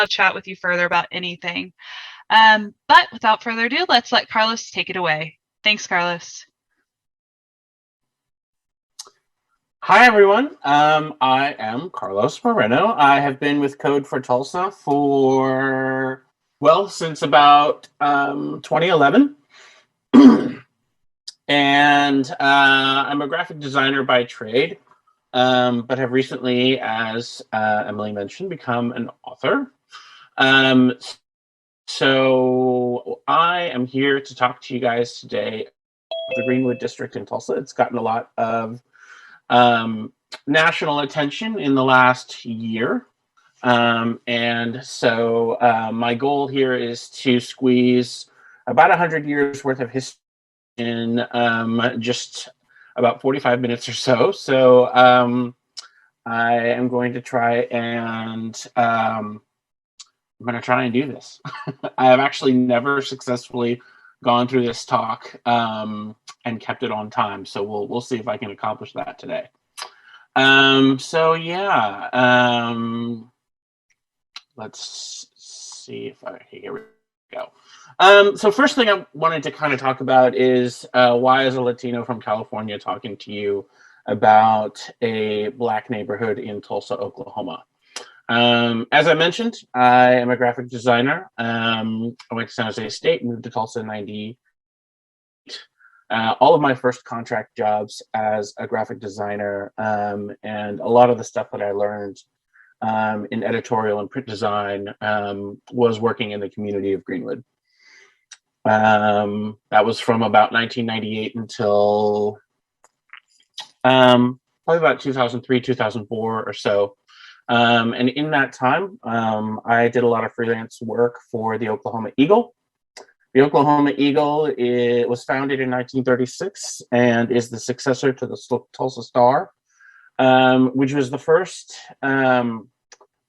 love to chat with you further about anything. But without further ado, let's let Carlos take it away. Thanks, Carlos. Hi, everyone. I am Carlos Moreno. I have been with Code for Tulsa since about 2011. And I'm a graphic designer by trade, but have recently, as Emily mentioned, become an author. So I am here to talk to you guys today about the Greenwood District in Tulsa. It's gotten a lot of national attention in the last year. And so my goal here is to squeeze about 100 years worth of history in just about 45 minutes or so. So I am going to try and do this. I have actually never successfully gone through this talk and kept it on time. So we'll see if I can accomplish that today. Let's see if here we go. So first thing I wanted to kind of talk about is why is a Latino from California talking to you about a Black neighborhood in Tulsa, Oklahoma? As I mentioned, I am a graphic designer. I went to San Jose State, moved to Tulsa in '98. All of my first contract jobs as a graphic designer and a lot of the stuff that I learned in editorial and print design was working in the community of Greenwood. That was from about 1998 until probably about 2003, 2004 or so. And in that time, I did a lot of freelance work for the Oklahoma Eagle. The Oklahoma Eagle was founded in 1936 and is the successor to the Tulsa Star, which was the first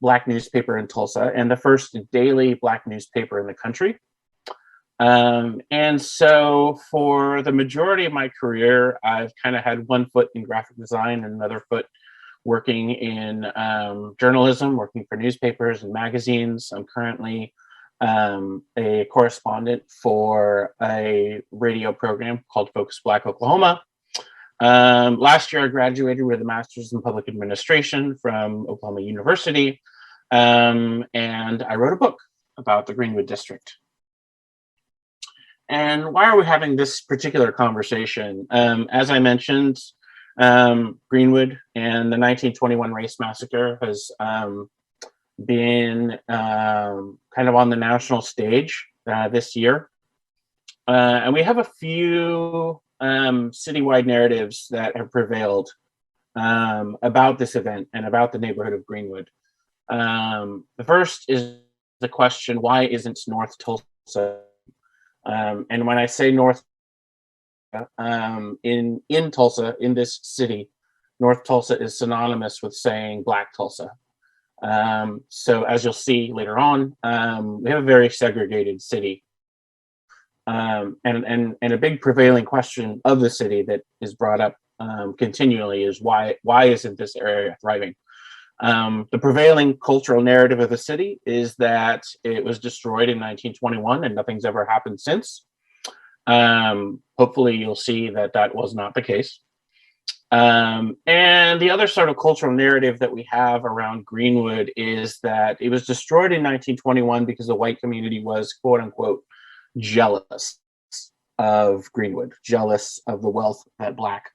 Black newspaper in Tulsa and the first daily Black newspaper in the country. And so for the majority of my career, I've kind of had one foot in graphic design and another foot working in journalism, working for newspapers and magazines. I'm currently a correspondent for a radio program called Focus Black Oklahoma. Last year, I graduated with a master's in public administration from Oklahoma University, and I wrote a book about the Greenwood District. And why are we having this particular conversation? As I mentioned, Greenwood and the 1921 race massacre has been kind of on the national stage this year. And we have a few citywide narratives that have prevailed about this event and about the neighborhood of Greenwood. The first is the question, why isn't North Tulsa? And when I say North, in Tulsa, in this city, North Tulsa is synonymous with saying Black Tulsa. So as you'll see later on, we have a very segregated city. And a big prevailing question of the city that is brought up continually is why isn't this area thriving? The prevailing cultural narrative of the city is that it was destroyed in 1921 and nothing's ever happened since. Hopefully you'll see that that was not the case. And the other sort of cultural narrative that we have around Greenwood is that it was destroyed in 1921 because the white community was, quote unquote, jealous of Greenwood, jealous of the wealth that Black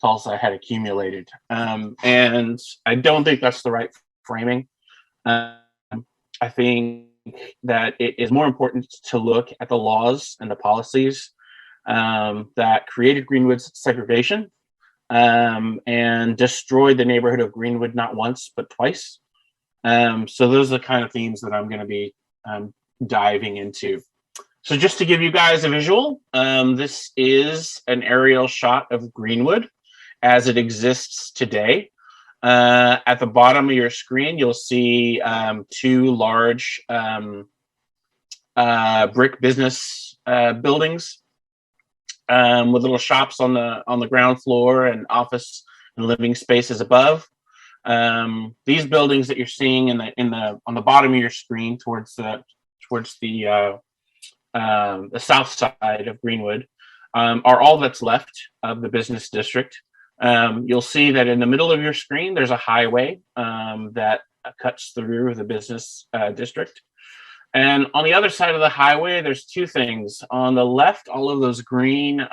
Tulsa had accumulated. And I don't think that's the right framing. I think that it is more important to look at the laws and the policies that created Greenwood's segregation and destroyed the neighborhood of Greenwood not once, but twice. So those are the kind of themes that I'm going to be diving into. So just to give you guys a visual, this is an aerial shot of Greenwood as it exists today. At the bottom of your screen, you'll see two large brick business buildings with little shops on the ground floor and office and living spaces above. These buildings that you're seeing on the bottom of your screen towards the south side of Greenwood are all that's left of the business district. You'll see that in the middle of your screen, there's a highway that cuts through the business district. And on the other side of the highway, there's two things. On the left, all of those green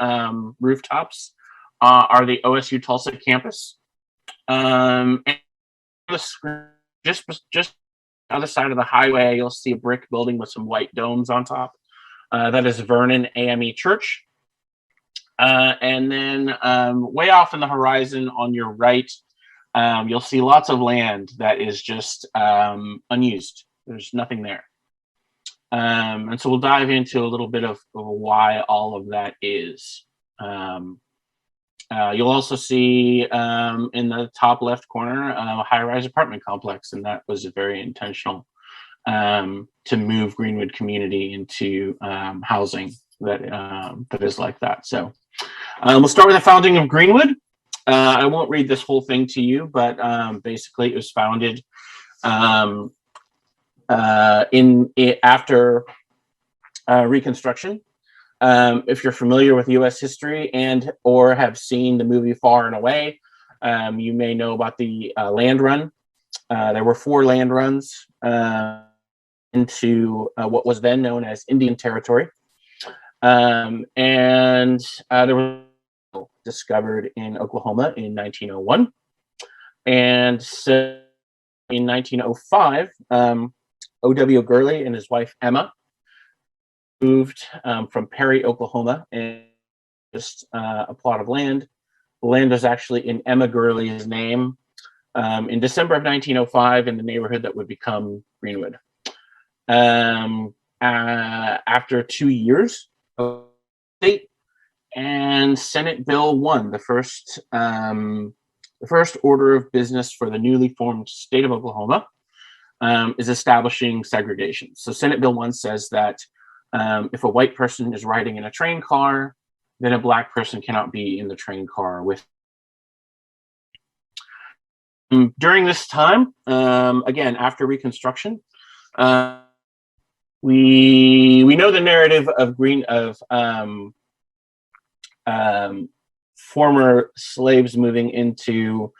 rooftops are the OSU Tulsa campus. And on the screen, just on the side of the highway, you'll see a brick building with some white domes on top. That is Vernon AME Church. And then way off in the horizon on your right, you'll see lots of land that is just unused. There's nothing there. And so we'll dive into a little bit of why all of that is. You'll also see in the top left corner a high-rise apartment complex, and that was very intentional to move Greenwood community into housing that is like that. So we'll start with the founding of Greenwood. I won't read this whole thing to you, but basically it was founded after Reconstruction. If you're familiar with U.S. history and or have seen the movie Far and Away, you may know about the land run. There were 4 land runs into what was then known as Indian Territory. And there was discovered in Oklahoma in 1901. And so in 1905, O.W. Gurley and his wife Emma moved from Perry, Oklahoma, and just a plot of land. The land was actually in Emma Gurley's name in December of 1905 in the neighborhood that would become Greenwood. After 2 years of state and Senate Bill 1, the first order of business for the newly formed state of Oklahoma, is establishing segregation. So Senate Bill 1 says that if a white person is riding in a train car, then a black person cannot be in the train car with. During this time, again, after Reconstruction, we know the narrative of former slaves moving into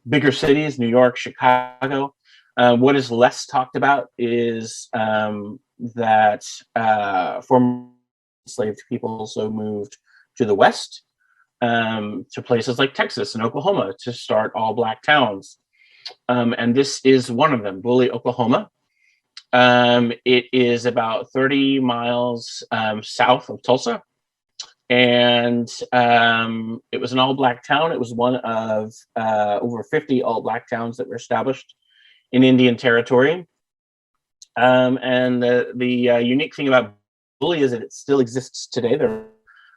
bigger cities, New York, Chicago. What is less talked about is that former enslaved people also moved to the West, to places like Texas and Oklahoma to start all black towns. And this is one of them, Bully, Oklahoma. It is about 30 miles south of Tulsa. And it was an all-black town. It was one of over 50 all-black towns that were established in Indian Territory. And the unique thing about Bully is that it still exists today. There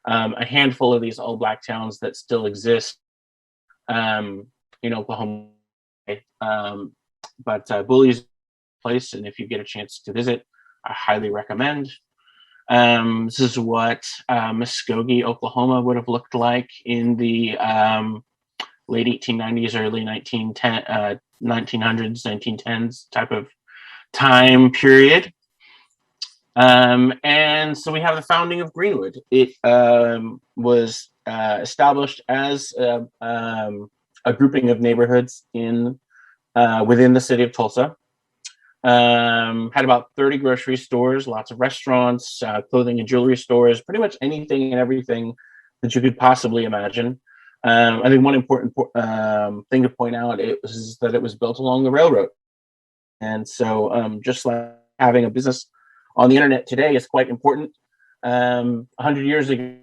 are a handful of these all-black towns that still exist in Oklahoma. But Bully's a place, and if you get a chance to visit, I highly recommend. This is what Muskogee, Oklahoma would have looked like in the late 1890s, early 1910s, 1910s type of time period. And so we have the founding of Greenwood. It was established as a grouping of neighborhoods within the city of Tulsa. Had about 30 grocery stores, lots of restaurants, clothing and jewelry stores, pretty much anything and everything that you could possibly imagine. I think one important thing to point out is that it was built along the railroad. And so just like having a business on the internet today is quite important. 100 years ago,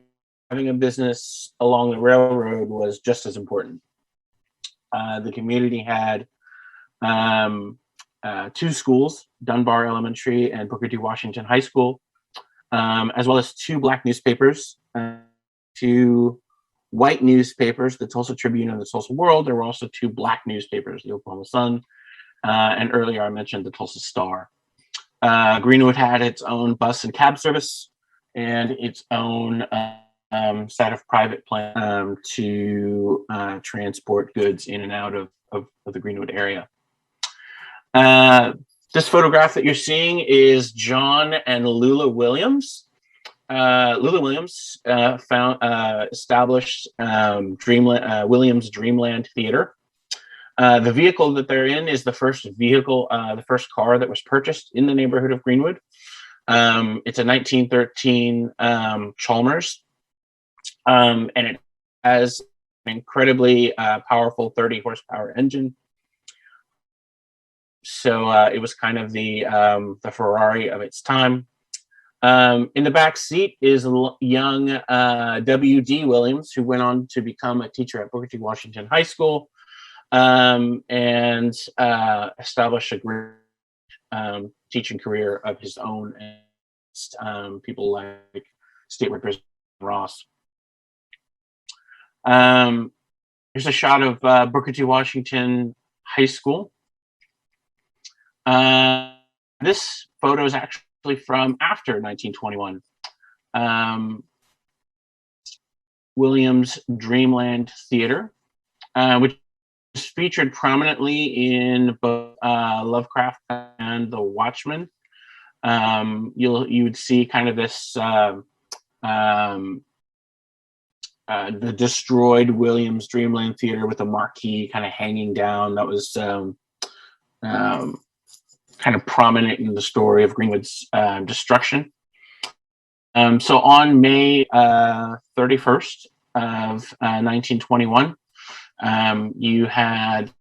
having a business along the railroad was just as important. The community had 2 schools, Dunbar Elementary and Booker T. Washington High School, as well as 2 black newspapers, 2 white newspapers, the Tulsa Tribune and the Tulsa World. There were also 2 black newspapers, the Oklahoma Sun, and earlier I mentioned the Tulsa Star. Greenwood had its own bus and cab service and its own set of private plane to transport goods in and out of the Greenwood area. This photograph that you're seeing is John and Lula Williams. Lula Williams established Williams Dreamland Theater. The vehicle that they're in is the first car that was purchased in the neighborhood of Greenwood. It's a 1913 Chalmers, and it has an incredibly powerful 30 horsepower engine. So it was kind of the Ferrari of its time. In the back seat is young W.D. Williams, who went on to become a teacher at Booker T. Washington High School, and establish a great teaching career of his own, and people like State Representative Ross. Here's a shot of Booker T. Washington High School. This photo is actually from after 1921. Williams Dreamland Theater, which is featured prominently in both Lovecraft and The Watchmen. You would see kind of this the destroyed Williams Dreamland Theater with a marquee kind of hanging down. That was kind of prominent in the story of Greenwood's destruction. So on May 31st of 1921, you had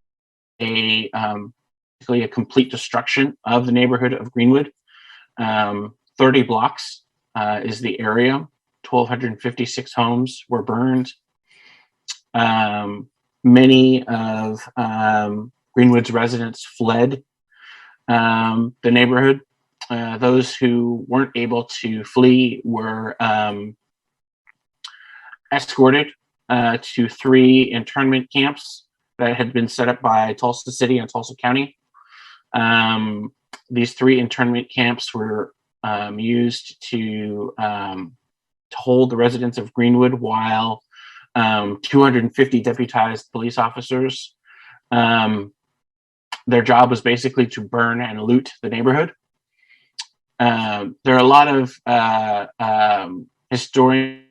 basically a complete destruction of the neighborhood of Greenwood. 30 blocks is the area. 1,256 homes were burned. Many of Greenwood's residents fled the neighborhood. Those who weren't able to flee were escorted to 3 internment camps that had been set up by Tulsa City and Tulsa County. These 3 internment camps were used to hold the residents of Greenwood while 250 deputized police officers. Their job was basically to burn and loot the neighborhood. There are a lot of historians,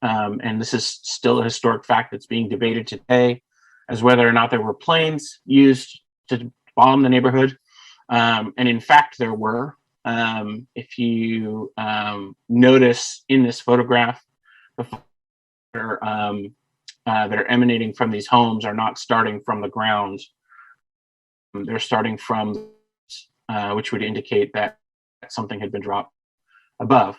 and this is still a historic fact that's being debated today, as whether or not there were planes used to bomb the neighborhood. And in fact, there were. If you notice in this photograph, the fire that are emanating from these homes are not starting from the ground. They're starting from, which would indicate that something had been dropped above.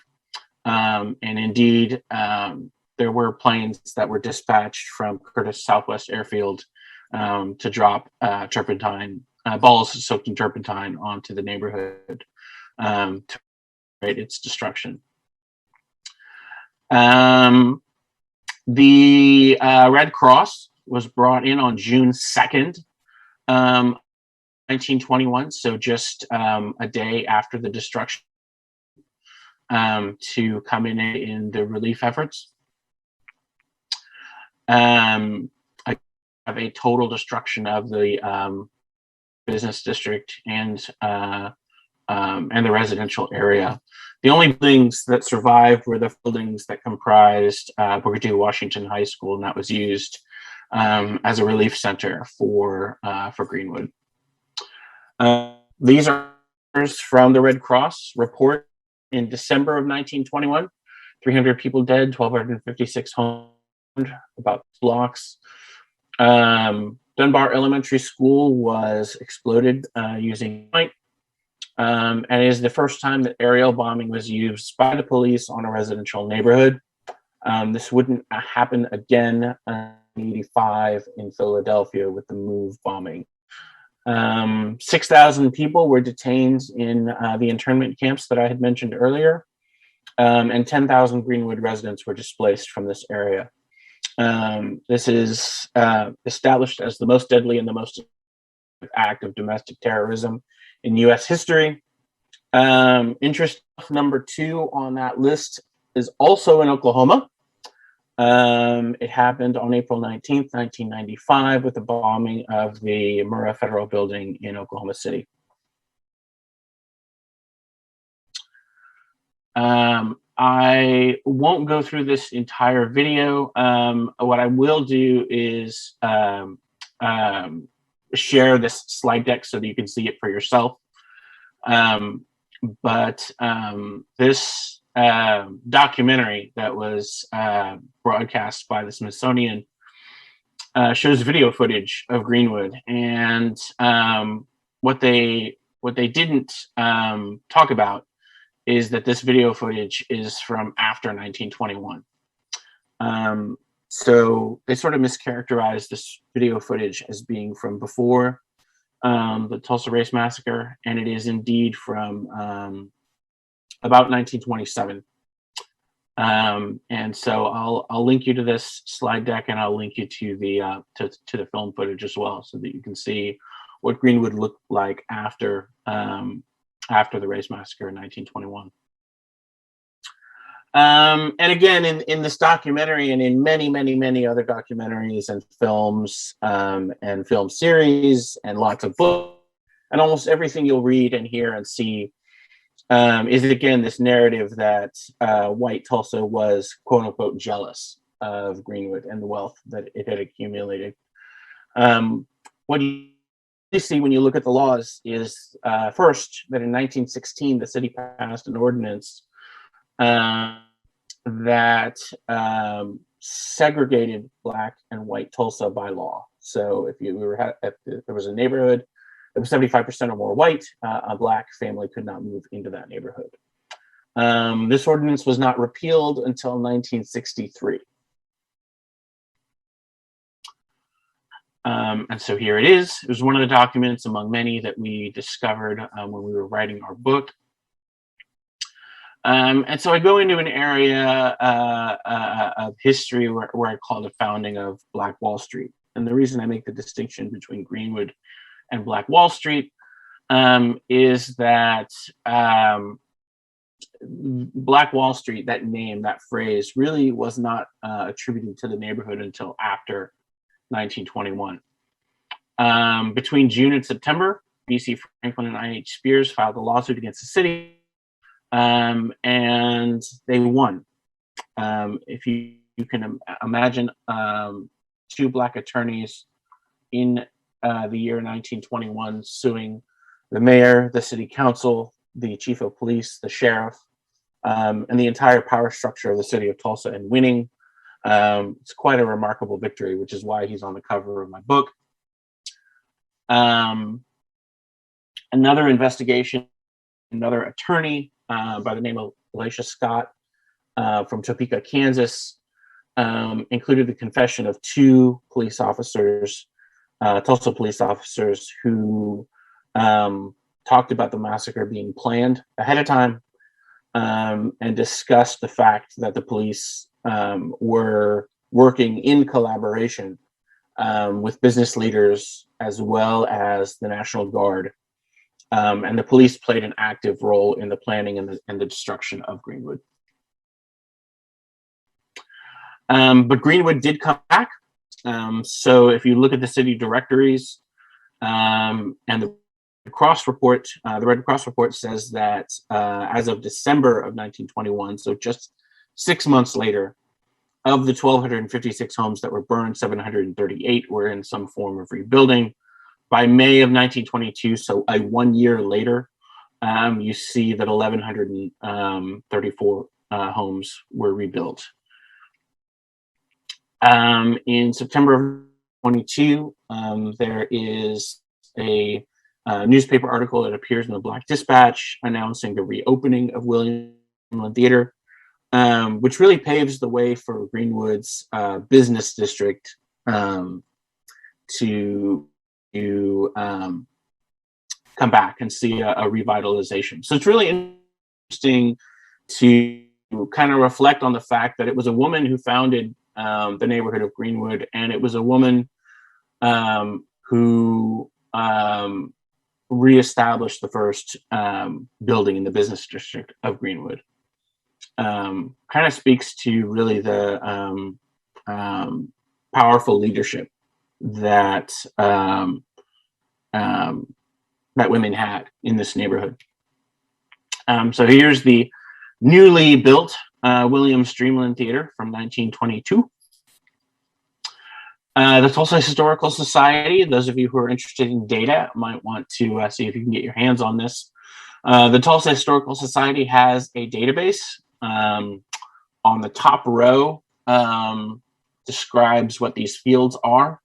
And indeed, there were planes that were dispatched from Curtis Southwest Airfield to drop turpentine, balls soaked in turpentine onto the neighborhood to create its destruction. The Red Cross was brought in on June 2nd, 1921, so just a day after the destruction, to come in the relief efforts. I have a total destruction of the business district and the residential area. The only buildings that survived were the buildings that comprised Booker T. Washington High School, and that was used as a relief center for Greenwood. These are from the Red Cross report in December of 1921. 300 people dead, 1,256 homes, about blocks. Dunbar Elementary School was exploded using dynamite. And it is the first time that aerial bombing was used by the police on a residential neighborhood. This wouldn't happen again in 1985 in Philadelphia with the MOVE bombing. 6,000 people were detained in the internment camps that I had mentioned earlier, and 10,000 Greenwood residents were displaced from this area. This is established as the most deadly and the most act of domestic terrorism in U.S. history. Interest number 2 on that list is also in Oklahoma. It happened on April 19th, 1995, with the bombing of the Murrah Federal Building in Oklahoma City. I won't go through this entire video. What I will do is share this slide deck so that you can see it for yourself. This documentary that was broadcast by the Smithsonian shows video footage of Greenwood, and what they didn't talk about is that this video footage is from after 1921. So they sort of mischaracterized this video footage as being from before the Tulsa Race Massacre, and it is indeed from about 1927. And so I'll link you to this slide deck, and I'll link you to the to the film footage as well, so that you can see what Greenwood looked like after the Race Massacre in 1921. And again, in this documentary, and in many other documentaries and films and film series and lots of books, and almost everything you'll read and hear and see is again this narrative that white Tulsa was quote unquote jealous of Greenwood and the wealth that it had accumulated. What you see when you look at the laws is first that in 1916 the city passed an ordinance that segregated Black and white Tulsa by law. So if there was a neighborhood that was 75% or more white, a Black family could not move into that neighborhood. This ordinance was not repealed until 1963. And so here it is. It was one of the documents among many that we discovered when we were writing our book. And so I go into an area of history where I call the founding of Black Wall Street. And the reason I make the distinction between Greenwood and Black Wall Street is that Black Wall Street, that name, that phrase, really was not attributed to the neighborhood until after 1921. Between June and September, B.C. Franklin and I.H. Spears filed a lawsuit against the city. And they won. If you can imagine two Black attorneys in the year 1921 suing the mayor, the city council, the chief of police, the sheriff, and the entire power structure of the city of Tulsa, and winning. It's quite a remarkable victory, which is why he's on the cover of my book. Another investigation, another attorney by the name of Elisha Scott from Topeka, Kansas, included the confession of two police officers, Tulsa police officers, who talked about the massacre being planned ahead of time, and discussed the fact that the police were working in collaboration with business leaders as well as the National Guard. And the police played an active role in the planning and the destruction of Greenwood. But Greenwood did come back. So if you look at the city directories and the Cross report, the Red Cross report says that as of December of 1921, so just 6 months later, of the 1,256 homes that were burned, 738 were in some form of rebuilding. By May of 1922, so 1 year later, you see that 1,134 homes were rebuilt. In September of 22, there is a newspaper article that appears in the Black Dispatch announcing the reopening of William Theater, which really paves the way for Greenwood's business district to come back and see a revitalization. So it's really interesting to kind of reflect on the fact that it was a woman who founded the neighborhood of Greenwood, and it was a woman who reestablished the first building in the business district of Greenwood. Kind of speaks to really the powerful leadership that that women had in this neighborhood. So here's the newly built William Streamland Theater from 1922. The Tulsa Historical Society, those of you who are interested in data might want to see if you can get your hands on this. The Tulsa Historical Society has a database. On the top row describes what these fields are.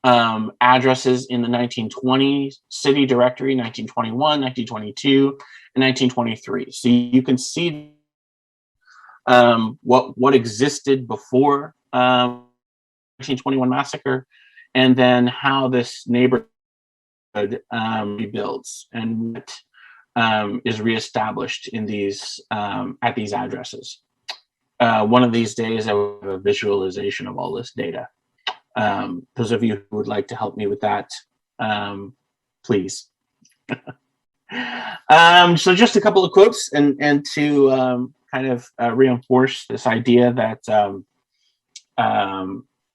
Addresses in the 1920 city directory, 1921, 1922, and 1923. So you can see what existed before 1921 massacre, and then how this neighborhood rebuilds and what is reestablished in these at these addresses. One of these days, I will have a visualization of all this data. Those of you who would like to help me with that, please. So just a couple of quotes and to kind of reinforce this idea that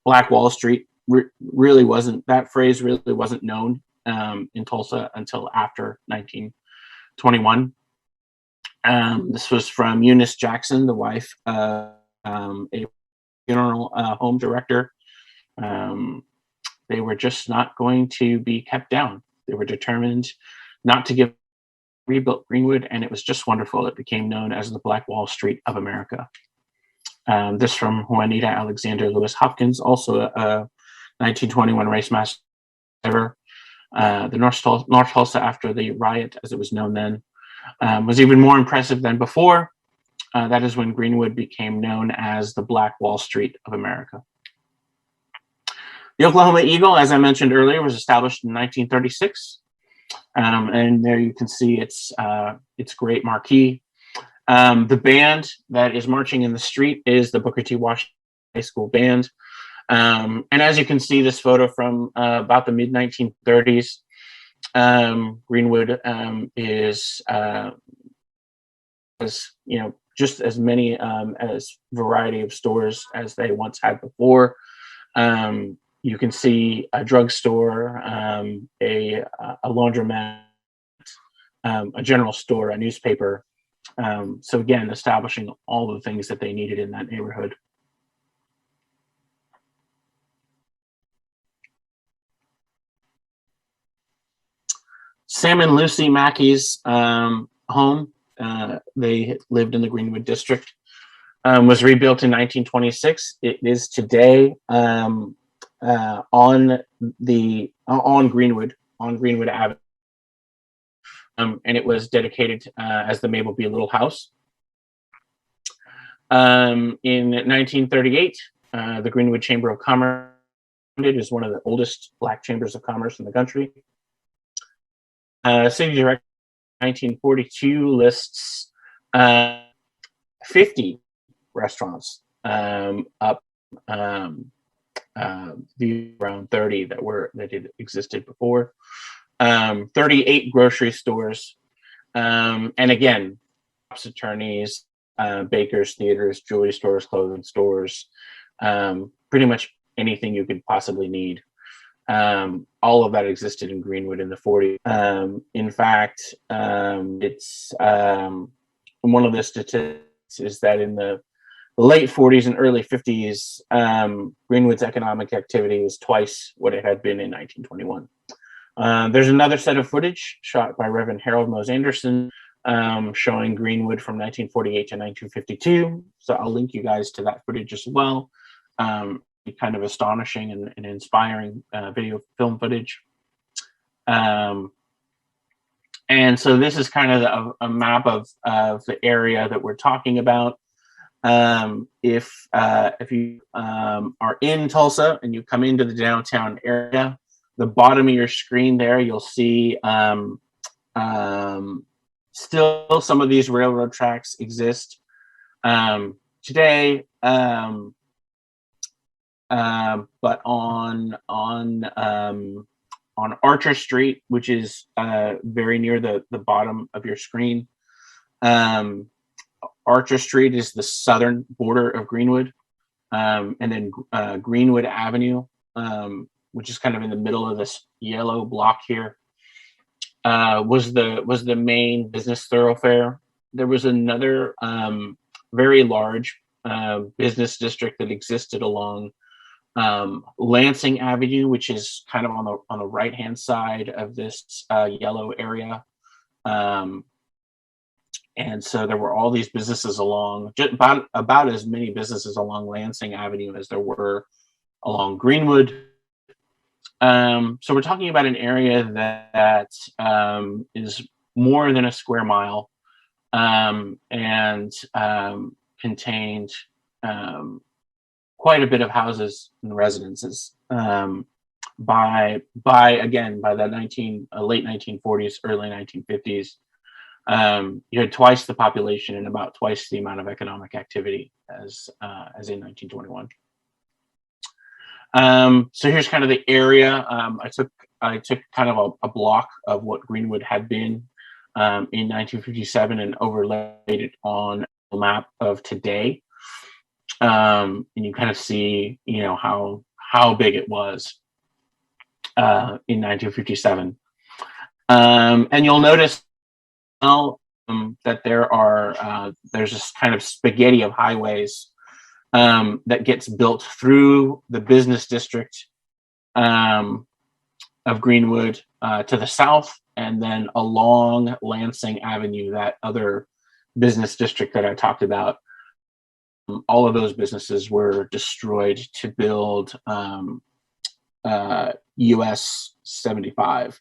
Black Wall Street really wasn't, that phrase really wasn't known in Tulsa until after 1921. This was from Eunice Jackson, the wife of a funeral home director. They were just not going to be kept down. They were determined not to rebuilt Greenwood, and it was just wonderful. It became known as the Black Wall Street of America. This from Juanita Alexander Lewis Hopkins, also a 1921 race mass survivor. The North Tulsa, after the riot, as it was known then, was even more impressive than before. That is when Greenwood became known as the Black Wall Street of America. The Oklahoma Eagle, as I mentioned earlier, was established in 1936. And there you can see its great marquee. The band that is marching in the street is the Booker T. Washington High School Band. And as you can see, this photo from about the mid-1930s, Greenwood is just as many as variety of stores as they once had before. You can see a drugstore, a laundromat, a general store, a newspaper. So again, establishing all the things that they needed in that neighborhood. Sam and Lucy Mackey's home, they lived in the Greenwood district, was rebuilt in 1926. It is today on Greenwood Avenue, and it was dedicated as the Mabel B. Little House. In 1938, the Greenwood Chamber of Commerce is one of the oldest Black chambers of commerce in the country. City Director 1942 lists 50 restaurants, up the around 30 that existed before. 38 grocery stores, and again, attorneys, bakers, theaters, jewelry stores, clothing stores, pretty much anything you could possibly need. All of that existed in Greenwood in the 40s. In fact, it's one of the statistics is that in the late 40s and early 50s, Greenwood's economic activity was twice what it had been in 1921. There's another set of footage shot by Reverend Harold Mose Anderson, showing Greenwood from 1948 to 1952. So I'll link you guys to that footage as well. Kind of astonishing and inspiring video film footage. And so this is kind of a map of the area that we're talking about. If you are in Tulsa and you come into the downtown area, the bottom of your screen there, you'll see still some of these railroad tracks exist today. But on Archer Street, which is very near the bottom of your screen, Archer Street is the southern border of Greenwood. and then Greenwood Avenue, which is kind of in the middle of this yellow block here, was the main business thoroughfare. There was another very large business district that existed along Lansing Avenue, which is kind of on the right hand side of this yellow area. And so there were all these businesses along, just about as many businesses along Lansing Avenue as there were along Greenwood. So we're talking about an area that is more than a square mile, and contained quite a bit of houses and residences. By the late 1940s, early 1950s, you had twice the population and about twice the amount of economic activity as in 1921. So here's kind of the area. I took kind of a block of what Greenwood had been in 1957 and overlaid it on the map of today. And you kind of see, how big it was in 1957. And you'll notice that there's this kind of spaghetti of highways that gets built through the business district of Greenwood to the south, and then along Lansing Avenue, that other business district that I talked about. All of those businesses were destroyed to build US 75.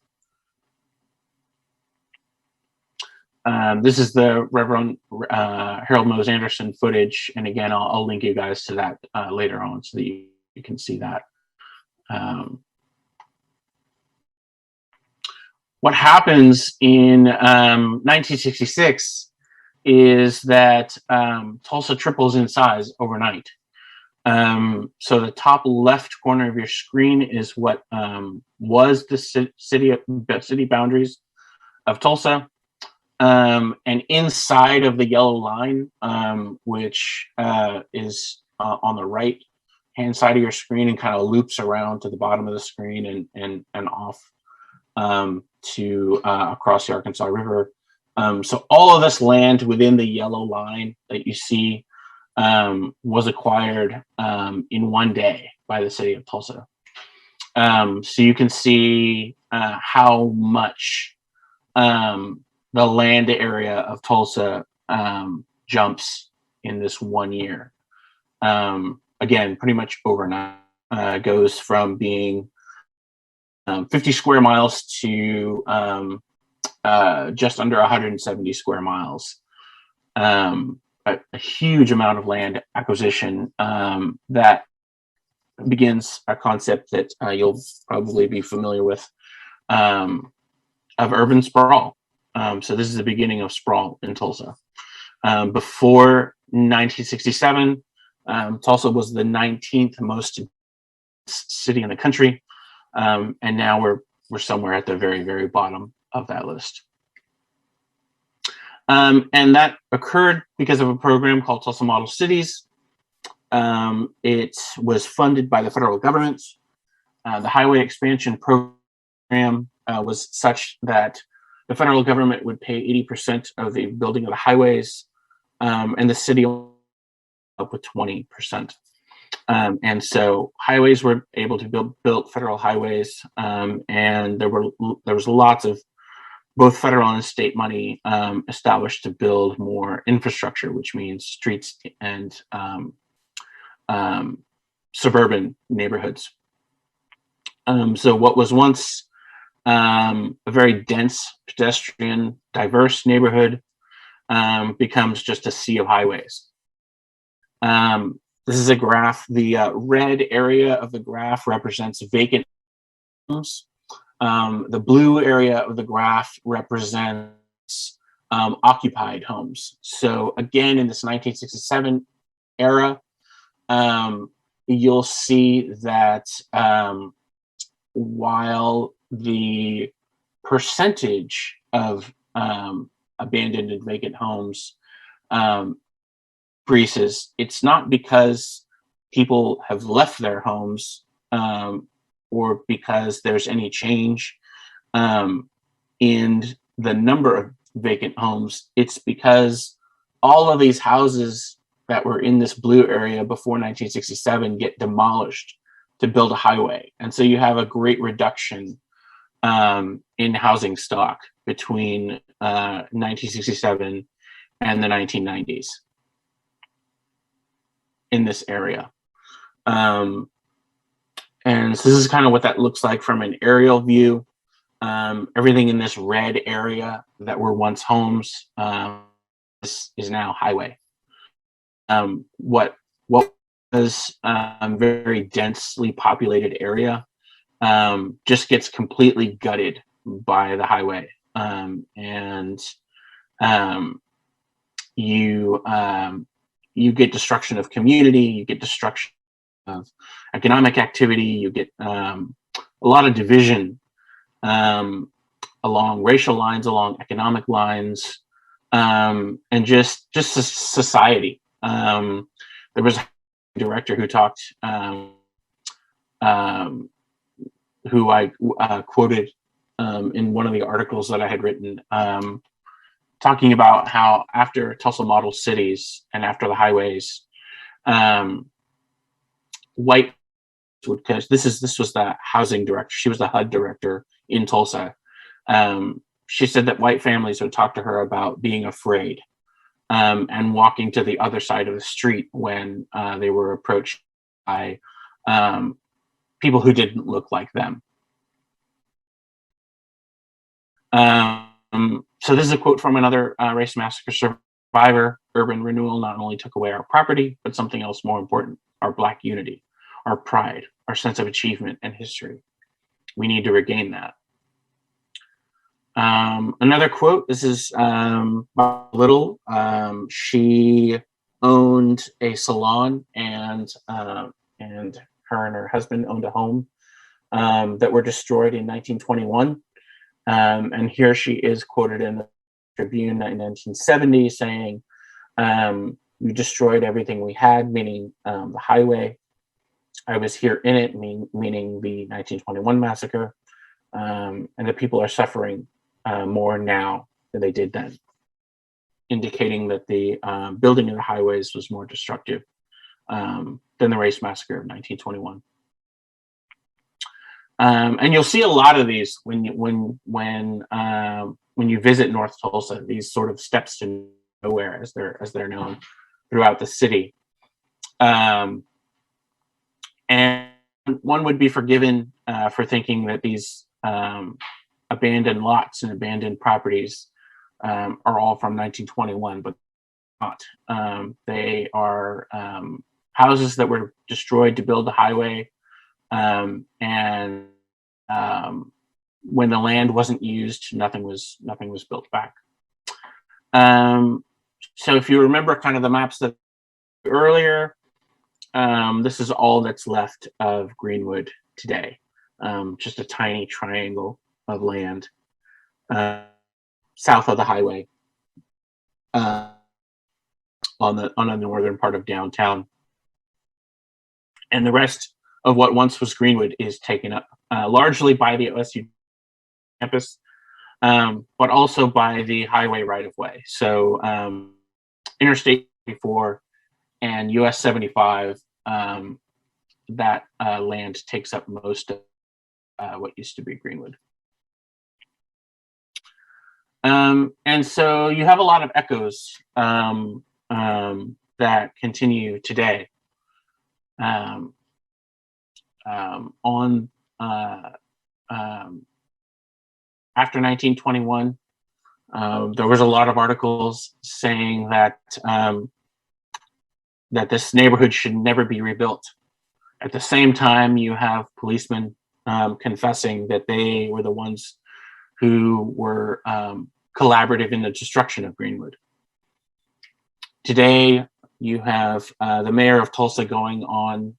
This is the Reverend Harold Mose Anderson footage, and again, I'll link you guys to that later on so that you can see that. What happens in 1966 is that Tulsa triples in size overnight. So the top left corner of your screen is what was the city boundaries of Tulsa. And inside of the yellow line, which is on the right hand side of your screen and kind of loops around to the bottom of the screen and off to across the Arkansas River. So all of this land within the yellow line that you see was acquired in one day by the city of Tulsa. So you can see how much the land area of Tulsa jumps in this 1 year. Again, pretty much overnight. Goes from being 50 square miles to just under 170 square miles. A huge amount of land acquisition that begins a concept that you'll probably be familiar with of urban sprawl. So this is the beginning of sprawl in Tulsa. Before 1967, Tulsa was the 19th most city in the country, and now we're somewhere at the very, very bottom of that list. And that occurred because of a program called Tulsa Model Cities. It was funded by the federal government. The highway expansion program was such that the federal government would pay 80% of the building of the highways, and the city up with 20%. And so highways were able to build federal highways, and there was lots of both federal and state money established to build more infrastructure, which means streets and suburban neighborhoods. So what was once a very dense, pedestrian, diverse neighborhood becomes just a sea of highways. This is a graph. The red area of the graph represents vacant homes. The blue area of the graph represents occupied homes. So again, in this 1967 era, you'll see that while the percentage of abandoned and vacant homes increases, it's not because people have left their homes, or because there's any change in the number of vacant homes, it's because all of these houses that were in this blue area before 1967 get demolished to build a highway. And so you have a great reduction in housing stock between 1967 and the 1990s in this area. And so this is kind of what that looks like from an aerial view. Everything in this red area that were once homes is now highway. What was very densely populated area just gets completely gutted by the highway, and you get destruction of community, you get destruction of economic activity, you get a lot of division along racial lines, along economic lines, and just society. There was a director who talked, who I quoted in one of the articles that I had written, talking about how after Tulsa model cities and after the highways, white would, because this was the housing director, she was the HUD director in Tulsa. She said that white families would talk to her about being afraid and walking to the other side of the street when they were approached by people who didn't look like them. So this is a quote from another race massacre survivor. Urban renewal not only took away our property, but something else more important: our Black unity, our pride, our sense of achievement and history. We need to regain that. Another quote, this is Little. She owned a salon, and her and her husband owned a home that were destroyed in 1921. And here she is quoted in the Tribune in 1970 saying, "We destroyed everything we had," meaning the highway. "I was here in it," meaning the 1921 massacre. And the people are suffering more now than they did then, indicating that the building of the highways was more destructive than the race massacre of 1921. And you'll see a lot of these when you visit North Tulsa. These sort of steps to nowhere, as they're known throughout the city. And one would be forgiven for thinking that these abandoned lots and abandoned properties are all from 1921, but not. They are houses that were destroyed to build the highway, and when the land wasn't used, nothing was built back. So if you remember kind of the maps that earlier, this is all that's left of Greenwood today. Just a tiny triangle of land south of the highway on the northern part of downtown, and the rest of what once was Greenwood is taken up largely by the OSU campus, but also by the highway right of way. So Interstate 44 and US 75, that land takes up most of what used to be Greenwood. And so you have a lot of echoes that continue today. After 1921, there was a lot of articles saying that that this neighborhood should never be rebuilt. At the same time, you have policemen confessing that they were the ones who were collaborative in the destruction of Greenwood. Today, you have the mayor of Tulsa going on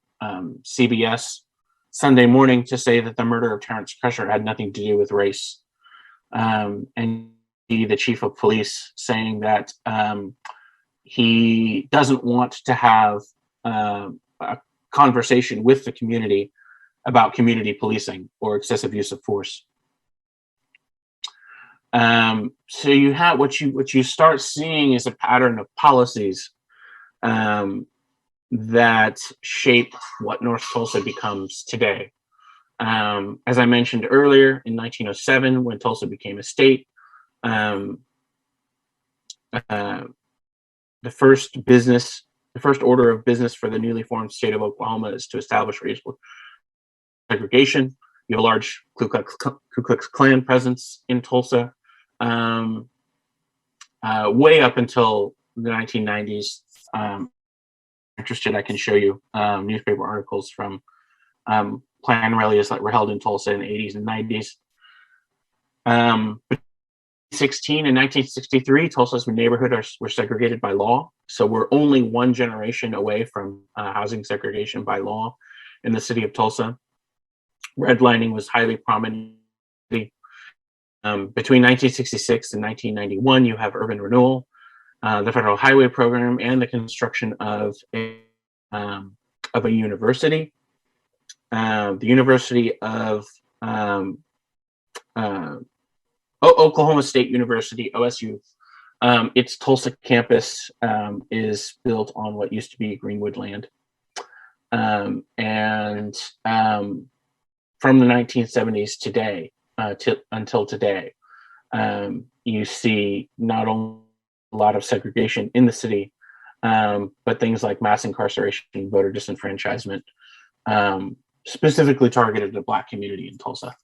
CBS Sunday morning to say that the murder of Terrence Crusher had nothing to do with race. And the chief of police saying that he doesn't want to have a conversation with the community about community policing or excessive use of force. So you have what you start seeing is a pattern of policies that shape what North Tulsa becomes today. As I mentioned earlier, in 1907, when Tulsa became a state, the first order of business for the newly formed state of Oklahoma is to establish racial segregation. You have a large Ku Klux Klan presence in Tulsa. Way up until the 1990s. Interested, I can show you newspaper articles from Klan rallies that were held in Tulsa in the 80s and 90s. Between 1916 and 1963, Tulsa's neighborhood were segregated by law. So we're only one generation away from housing segregation by law in the city of Tulsa. Redlining was highly prominent. Between 1966 and 1991, you have urban renewal, the federal highway program, and the construction of a university. The University of Oklahoma State University, OSU. Its Tulsa campus is built on what used to be Greenwood land. And from the 1970s today, until today, you see not only a lot of segregation in the city, but things like mass incarceration, voter disenfranchisement, specifically targeted the Black community in Tulsa.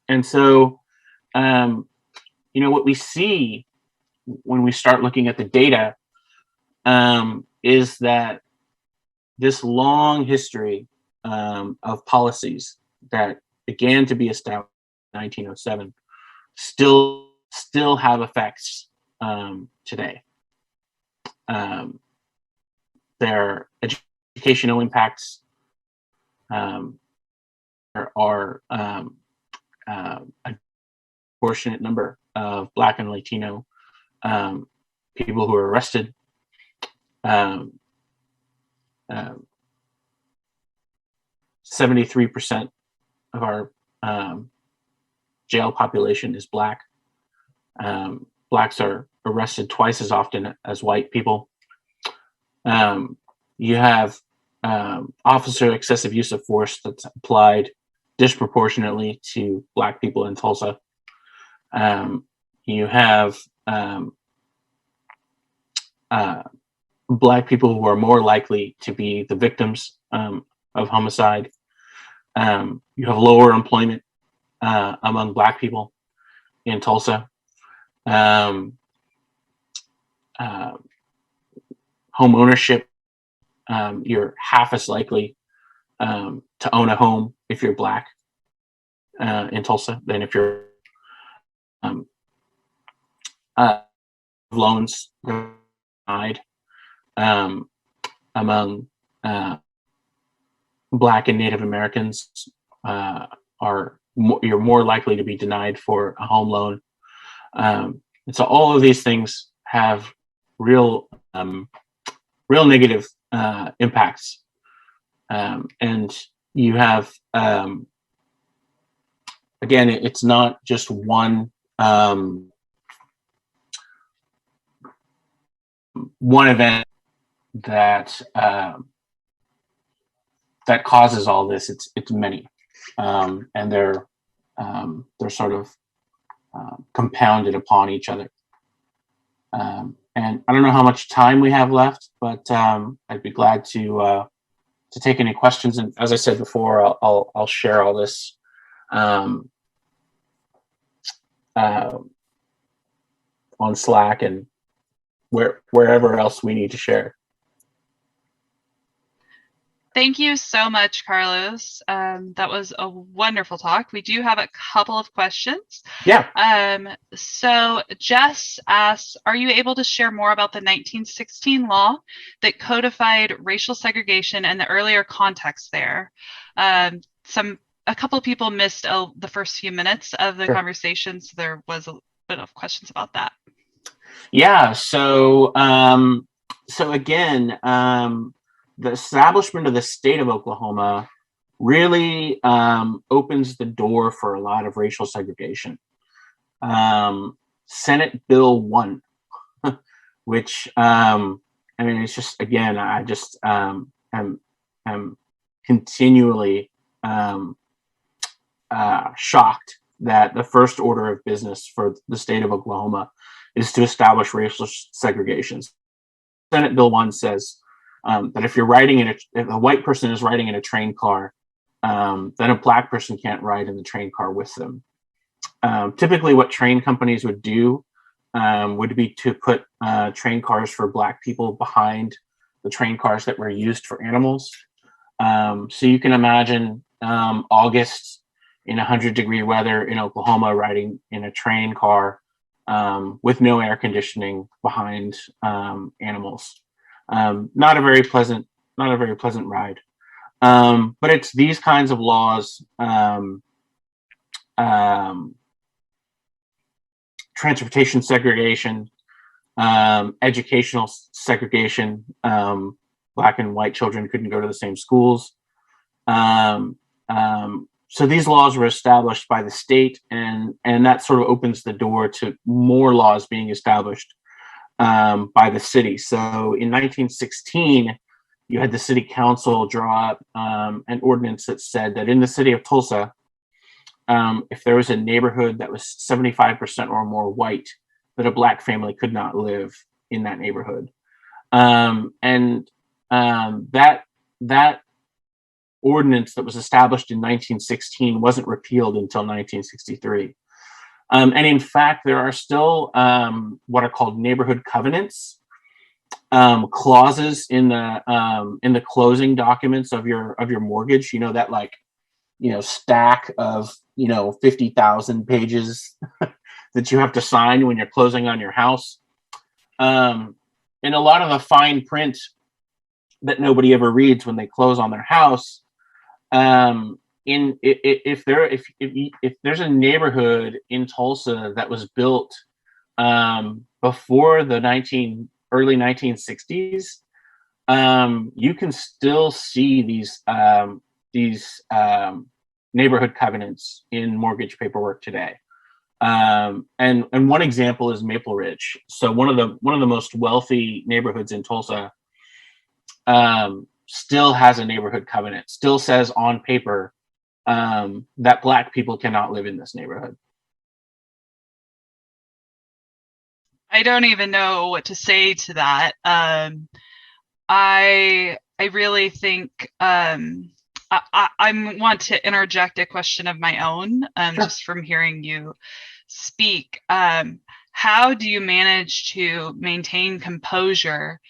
And so, what we see when we start looking at the data is that this long history of policies that began to be established in 1907 still have effects today. Their educational impacts. There are a proportionate number of Black and Latino people who are arrested. 73% of our jail population is Black. Blacks are arrested twice as often as white people. You have officer excessive use of force that's applied disproportionately to Black people in Tulsa. You have Black people who are more likely to be the victims of homicide. You have lower employment among Black people in Tulsa. Home ownership, you're half as likely to own a home if you're Black in Tulsa than if you're loans denied among Black and Native Americans you're more likely to be denied for a home loan. And so all of these things have real negative impacts. And you have, again, it's not just one event that that causes all this. It's many, and they're sort of compounded upon each other. And I don't know how much time we have left, but I'd be glad to take any questions. And as I said before, I'll share all this on Slack and wherever else we need to share. Thank you so much, Carlos. That was a wonderful talk. We do have a couple of questions. Yeah. So Jess asks, are you able to share more about the 1916 law that codified racial segregation and the earlier context there? A couple of people missed the first few minutes of the conversation, so there was a bit of questions about that. Yeah. So again, the establishment of the state of Oklahoma really opens the door for a lot of racial segregation. Senate Bill 1, which I mean, it's just, again, I just am continually shocked that the first order of business for the state of Oklahoma is to establish racial segregation. Senate Bill 1 says that if a white person is riding in a train car, then a black person can't ride in the train car with them. Typically, what train companies would do would be to put train cars for black people behind the train cars that were used for animals. So you can imagine August in 100-degree weather in Oklahoma, riding in a train car with no air conditioning behind animals. Not a very pleasant ride. But it's these kinds of laws, transportation segregation, educational segregation. Black and white children couldn't go to the same schools. So these laws were established by the state, and that sort of opens the door to more laws being established by the city. So in 1916, you had the city council draw up an ordinance that said that in the city of Tulsa, if there was a neighborhood that was 75% or more white, that a black family could not live in that neighborhood. That ordinance that was established in 1916 wasn't repealed until 1963. And in fact, there are still what are called neighborhood covenants, clauses in the closing documents of your mortgage. You know, that stack of 50,000 pages that you have to sign when you're closing on your house. And a lot of the fine print that nobody ever reads when they close on their house. If there's a neighborhood in Tulsa that was built before the early 1960s, you can still see these neighborhood covenants in mortgage paperwork today. And one example is Maple Ridge. So one of the most wealthy neighborhoods in Tulsa still has a neighborhood covenant, still says on paper that black people cannot live in this neighborhood. I don't even know what to say to that. I really think I want to interject a question of my own, Sure. Just from hearing you speak. How do you manage to maintain composure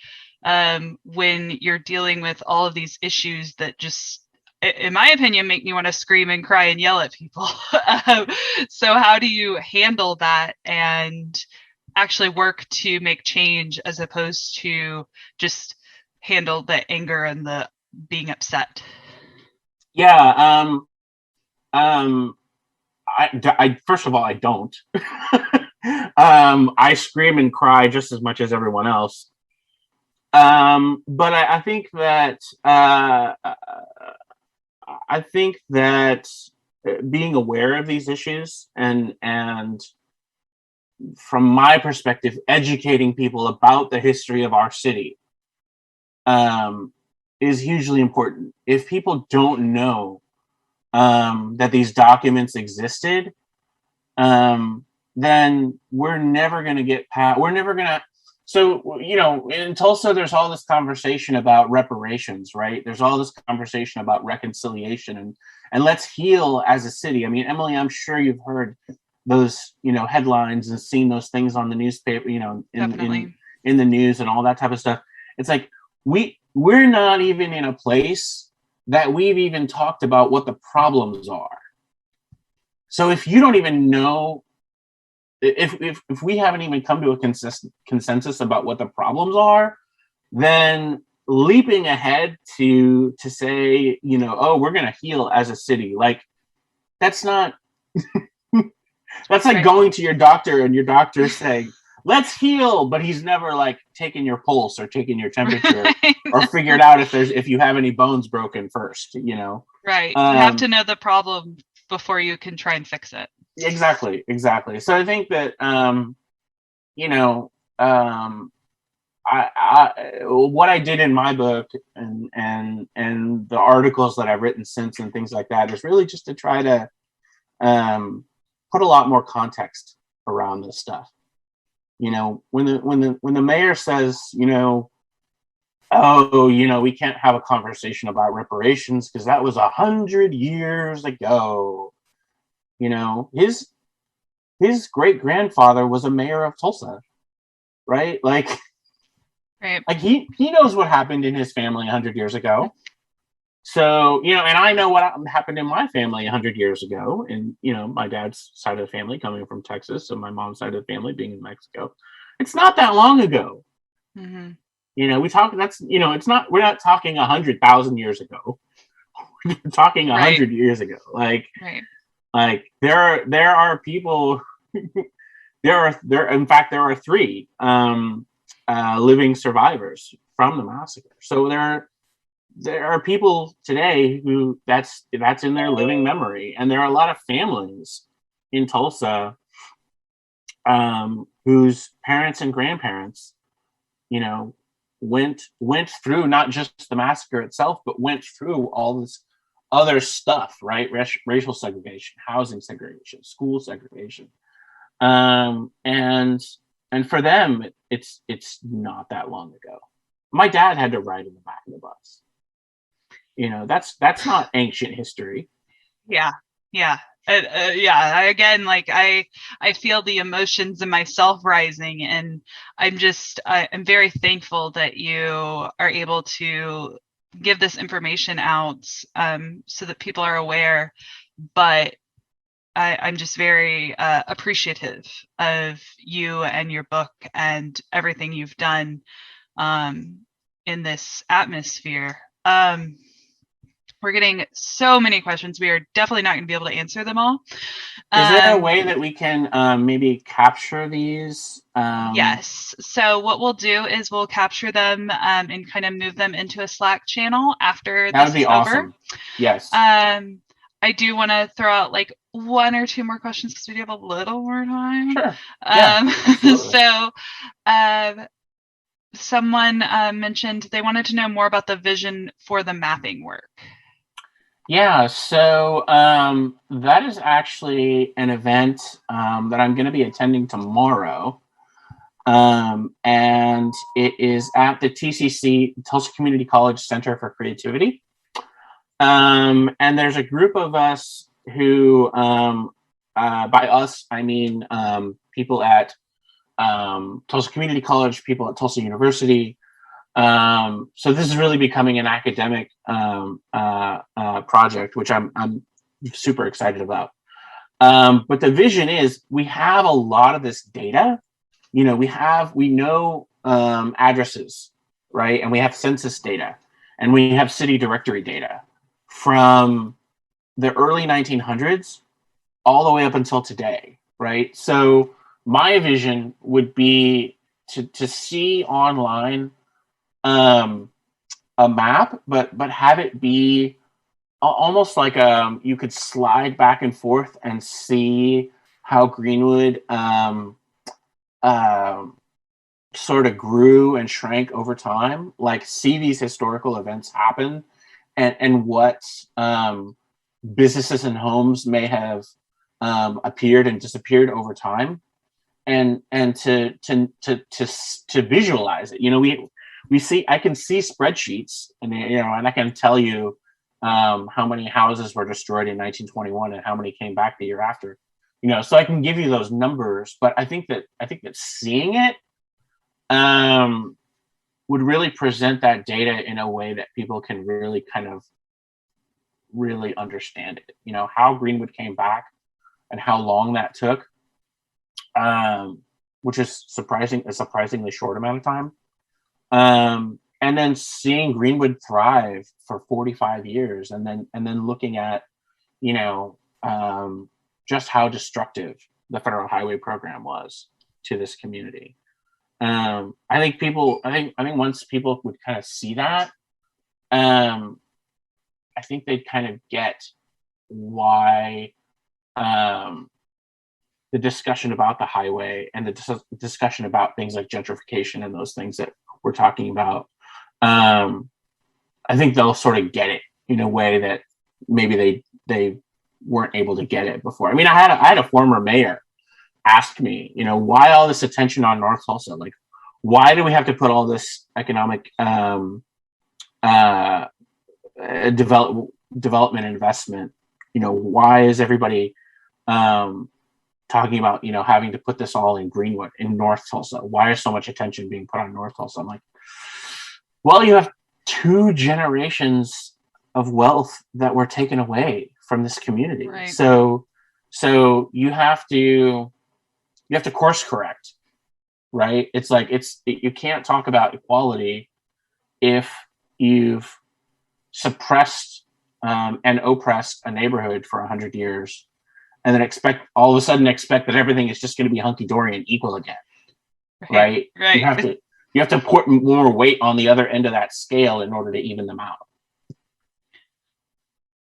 when you're dealing with all of these issues that just, in my opinion, make me want to scream and cry and yell at people? So how do you handle that and actually work to make change as opposed to just handle the anger and the being upset? Yeah. I first of all, I don't. I scream and cry just as much as everyone else. But I think that being aware of these issues and from my perspective, educating people about the history of our city is hugely important. If people don't know that these documents existed, then we're never going to get past. We're never going to. So, in Tulsa, there's all this conversation about reparations, right? There's all this conversation about reconciliation and let's heal as a city. I mean, Emily, I'm sure you've heard those, headlines and seen those things on the newspaper, in the news and all that type of stuff. It's like we're not even in a place that we've even talked about what the problems are. So if you don't even know, if we haven't even come to a consensus about what the problems are, then leaping ahead to say, oh, we're going to heal as a city, like that's not that's like going to your doctor and your doctor saying, let's heal, but he's never like taken your pulse or taken your temperature Right. or figured out if you have any bones broken first, you know. Right. You have to know the problem before you can try and fix it. Exactly. So I think that you know, what I did in my book and the articles that I've written since and things like that is really just to try to put a lot more context around this stuff. You know, when the mayor says, you know, oh, you know, we can't have a conversation about reparations because that was 100 years ago. You know, his great grandfather was a mayor of Tulsa, right? Right. Like he knows what happened in his family 100 years ago. So, you know, and I know what happened in my family 100 years ago. And, you know, my dad's side of the family coming from Texas. So my mom's side of the family being in Mexico. It's not that long ago. Mm-hmm. You know, we're not talking 100,000 years ago. We're talking 100 years ago. Like there are people, in fact, there are 3 living survivors from the massacre. So there are people today who that's in their living memory, and there are a lot of families in Tulsa whose parents and grandparents, you know, went through not just the massacre itself, but went through all this other stuff, right? Racial segregation, housing segregation, school segregation, and for them, it's not that long ago. My dad had to ride in the back of the bus. You know, that's not ancient history. Yeah. Again, like I feel the emotions in myself rising, and I'm very thankful that you are able to give this information out, so that people are aware. But I'm just very appreciative of you and your book and everything you've done in this atmosphere. We're getting so many questions. We are definitely not going to be able to answer them all. Is there a way that we can maybe capture these? Yes. So what we'll do is we'll capture them and kind of move them into a Slack channel after that this would be is awesome. over. Yes. I do want to throw out like 1 or 2 more questions because we do have a little more time. Sure. Yeah, So someone mentioned they wanted to know more about the vision for the mapping work. Yeah, so that is actually an event that I'm going to be attending tomorrow. And it is at the TCC, Tulsa Community College Center for Creativity. And there's a group of us who, by us, I mean people at Tulsa Community College, people at Tulsa University. So this is really becoming an academic project, which I'm super excited about. But the vision is we have a lot of this data. You know, we know addresses, right? And we have census data, and we have city directory data from the early 1900s all the way up until today, right? So my vision would be to see online a map, but have it be almost like you could slide back and forth and see how Greenwood sort of grew and shrank over time, like see these historical events happen, and what businesses and homes may have appeared and disappeared over time, and to visualize it. You know, we see, I can see spreadsheets, and you know, and I can tell you how many houses were destroyed in 1921 and how many came back the year after. You know, so I can give you those numbers, but I think that seeing it would really present that data in a way that people can really kind of really understand it. You know, how Greenwood came back and how long that took, which is a surprisingly short amount of time. And then seeing Greenwood thrive for 45 years, and then looking at, you know, just how destructive the federal highway program was to this community. I think once people would kind of see that, I think they'd kind of get why the discussion about the highway and the discussion about things like gentrification and those things that we're talking about, I think they'll sort of get it in a way that maybe they weren't able to get it before. I mean, I had a former mayor ask me, why all this attention on North Tulsa? Like, why do we have to put all this economic development investment? Why is everybody talking about, having to put this all in Greenwood, in North Tulsa? Why is so much attention being put on North Tulsa? I'm like, well, you have 2 generations of wealth that were taken away from this community. Right. So you have to course correct, right? It's like, you can't talk about equality if you've suppressed and oppressed a neighborhood for 100 years, and then all of a sudden expect that everything is just going to be hunky-dory and equal again. Right. You have to put more weight on the other end of that scale in order to even them out.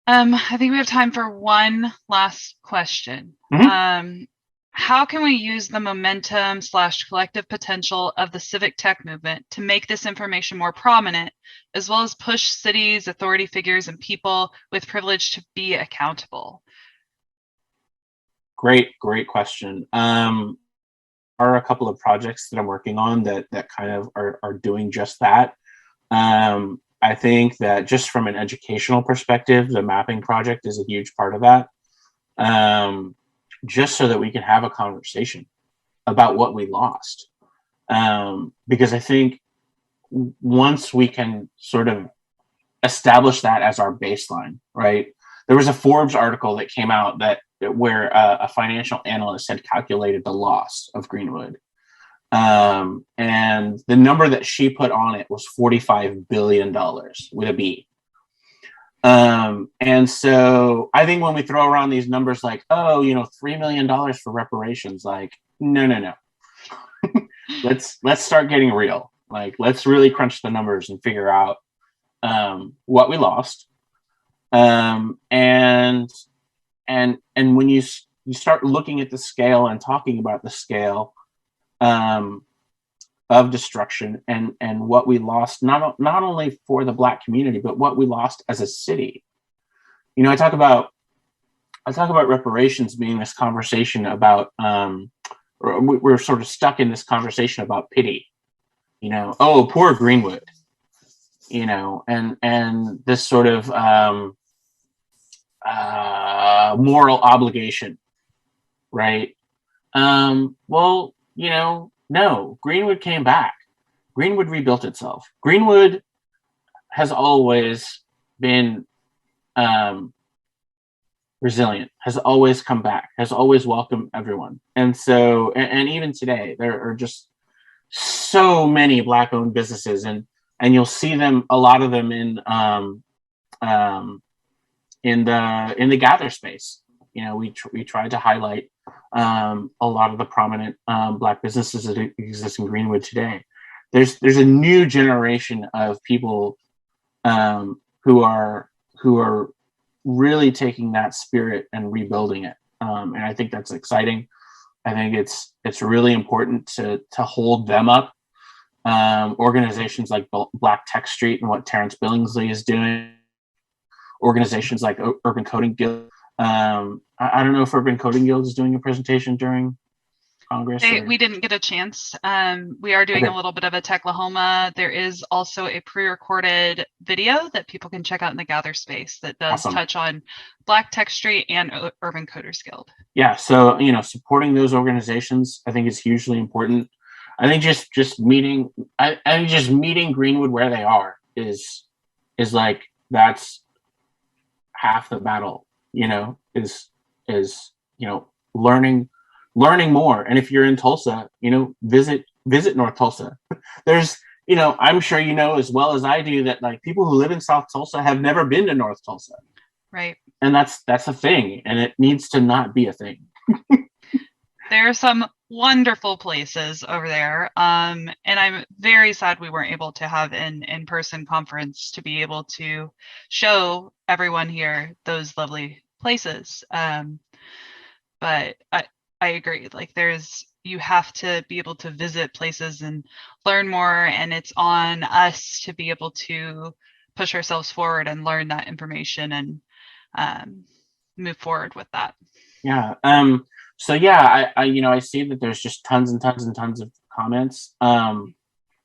I think we have time for one last question. Mm-hmm. How can we use the momentum / collective potential of the civic tech movement to make this information more prominent, as well as push cities, authority figures, and people with privilege to be accountable? Great question. Are a couple of projects that I'm working on that kind of are doing just that. I think that just from an educational perspective, the mapping project is a huge part of that. Just so that we can have a conversation about what we lost. Because I think once we can sort of establish that as our baseline, right? There was a Forbes article that came out where a financial analyst had calculated the loss of Greenwood. And the number that she put on it was $45 billion with a B. And so I think when we throw around these numbers like, $3 million for reparations, like, no. let's start getting real. Like, let's really crunch the numbers and figure out what we lost. And when you start looking at the scale and talking about the scale of destruction and what we lost, not only for the Black community, but what we lost as a city. I talk about reparations being this conversation about, we're sort of stuck in this conversation about pity, poor Greenwood, and this sort of moral obligation, right? Well, no, Greenwood came back. Greenwood rebuilt itself. Greenwood has always been resilient, has always come back, has always welcomed everyone. And so, and even today, there are just so many Black-owned businesses, and you'll see them, a lot of them in the gather space. We tried to highlight a lot of the prominent Black businesses that exist in Greenwood today. There's a new generation of people who are really taking that spirit and rebuilding it, and I think that's exciting. I think it's really important to hold them up. Organizations like Black Tech Street and what Terrence Billingsley is doing. Organizations like Urban Coding Guild. I don't know if Urban Coding Guild is doing a presentation during Congress. We didn't get a chance. We are doing a little bit of a Techlahoma. There is also a pre-recorded video that people can check out in the Gather space that does touch on Black Tech Street and Urban Coders Guild. Yeah, so supporting those organizations, I think is hugely important. I think just meeting Greenwood where they are is like, that's half the battle. Is learning more. And if you're in Tulsa, visit North Tulsa. There's, I'm sure as well as I do that, like, people who live in South Tulsa have never been to North Tulsa. Right. And that's a thing, and it needs to not be a thing. There are some wonderful places over there. And I'm very sad we weren't able to have an in-person conference to be able to show everyone here those lovely places. But I agree. Like you have to be able to visit places and learn more, and it's on us to be able to push ourselves forward and learn that information and move forward with that. Yeah. So yeah, I see that there's just tons and tons and tons of comments.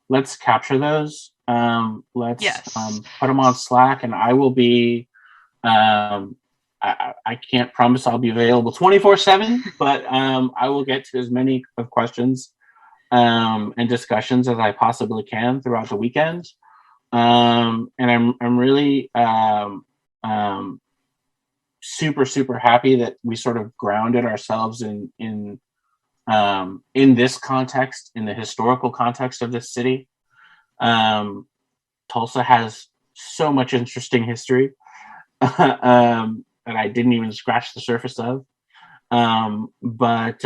Let's capture those. Let's Yes. put them on Slack, and I will be. I can't promise I'll be available 24/7, but I will get to as many of questions and discussions as I possibly can throughout the weekend. And I'm really super happy that we sort of grounded ourselves in this context, in the historical context of this city. Tulsa has so much interesting history that I didn't even scratch the surface of. But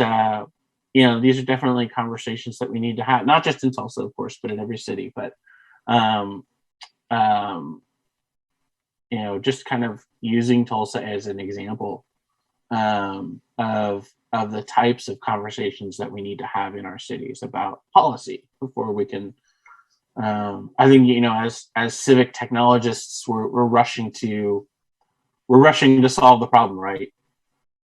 these are definitely conversations that we need to have, not just in Tulsa, of course, but in every city. But just kind of using Tulsa as an example of the types of conversations that we need to have in our cities about policy before we can. I think as civic technologists, we're rushing to solve the problem, right?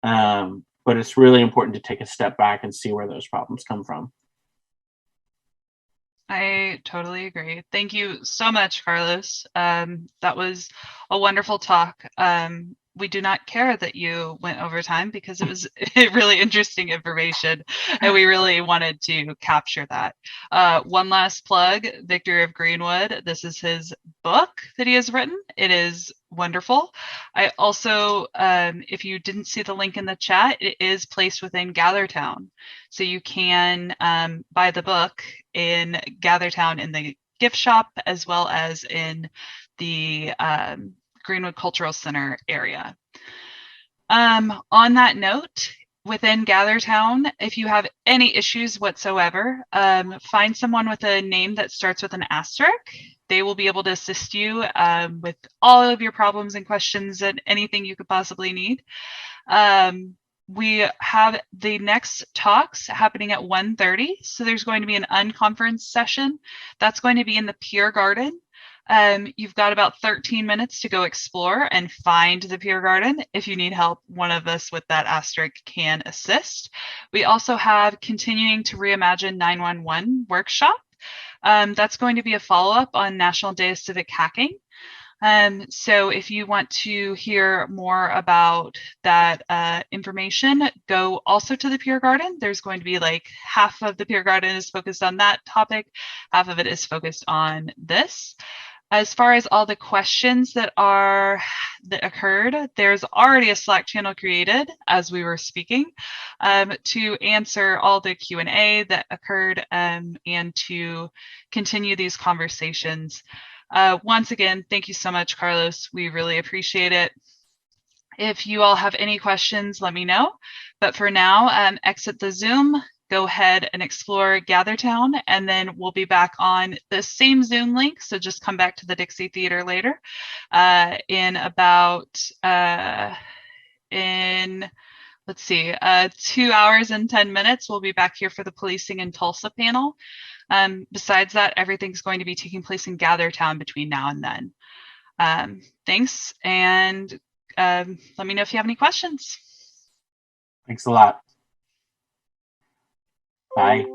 But it's really important to take a step back and see where those problems come from. I totally agree. Thank you so much, Carlos. That was a wonderful talk. We do not care that you went over time because it was really interesting information and we really wanted to capture that. One last plug, Victor of Greenwood. This is his book that he has written. It is wonderful. I also, if you didn't see the link in the chat, it is placed within GatherTown. So you can buy the book in GatherTown in the gift shop as well as in the Greenwood Cultural Center area. On that note, within GatherTown, if you have any issues whatsoever, find someone with a name that starts with an asterisk. They will be able to assist you with all of your problems and questions and anything you could possibly need. We have the next talks happening at 1:30. So there's going to be an unconference session. That's going to be in the Pier Garden. You've got about 13 minutes to go explore and find the Pier Garden. If you need help, one of us with that asterisk can assist. We also have Continuing to Reimagine 911 workshop. That's going to be a follow-up on National Day of Civic Hacking. So if you want to hear more about that information, go also to the Pier Garden. There's going to be like half of the Pier Garden is focused on that topic, half of it is focused on this. As far as all the questions that occurred, there's already a Slack channel created as we were speaking to answer all the Q&A that occurred and to continue these conversations. Once again, thank you so much, Carlos. We really appreciate it. If you all have any questions, let me know. But for now, exit the Zoom, go ahead and explore GatherTown, and then we'll be back on the same Zoom link. So just come back to the Dixie Theater later in about, let's see, 2 hours and 10 minutes. We'll be back here for the Policing in Tulsa panel. Besides that, everything's going to be taking place in GatherTown between now and then. Thanks, and let me know if you have any questions. Thanks a lot. Bye.